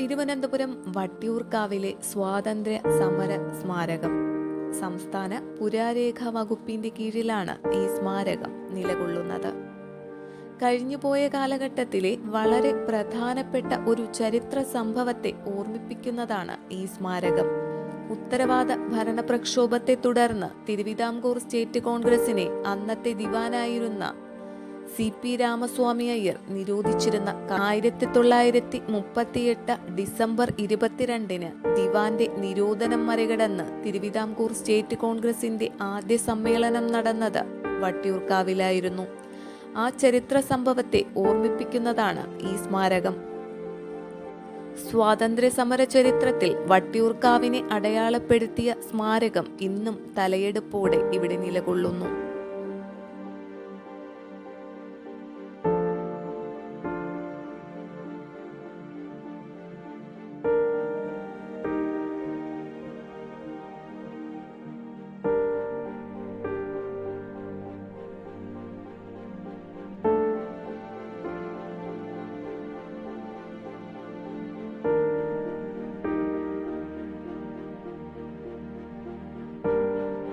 തിരുവനന്തപുരം വട്ടിയൂർക്കാവിലെ സ്വാതന്ത്ര്യ സമര സ്മാരകം സംസ്ഥാന പുരാരേഖ വകുപ്പിന്റെ കീഴിലാണ് ഈ സ്മാരകം നിലകൊള്ളുന്നത്. കഴിഞ്ഞുപോയ കാലഘട്ടത്തിലെ വളരെ പ്രധാനപ്പെട്ട ഒരു ചരിത്ര സംഭവത്തെ ഓർമ്മിപ്പിക്കുന്നതാണ് ഈ സ്മാരകം. ഉത്തരവാദ ഭരണ പ്രക്ഷോഭത്തെ തുടർന്ന് തിരുവിതാംകൂർ സ്റ്റേറ്റ് കോൺഗ്രസിനെ അന്നത്തെ ദിവാനായിരുന്ന CP രാമസ്വാമി അയ്യർ നിരോധിച്ചിരുന്ന 1938 ഡിസംബർ 22 ദിവാന്റെ നിരോധനം മറികടന്ന് തിരുവിതാംകൂർ സ്റ്റേറ്റ് കോൺഗ്രസിന്റെ ആദ്യ സമ്മേളനം നടന്നത് വട്ടിയൂർക്കാവിലായിരുന്നു. ആ ചരിത്ര സംഭവത്തെ ഓർമ്മിപ്പിക്കുന്നതാണ് ഈ സ്മാരകം. സ്വാതന്ത്ര്യ സമര ചരിത്രത്തിൽ വട്ടിയൂർക്കാവിനെ അടയാളപ്പെടുത്തിയ സ്മാരകം ഇന്നും തലയെടുപ്പോടെ ഇവിടെ നിലകൊള്ളുന്നു.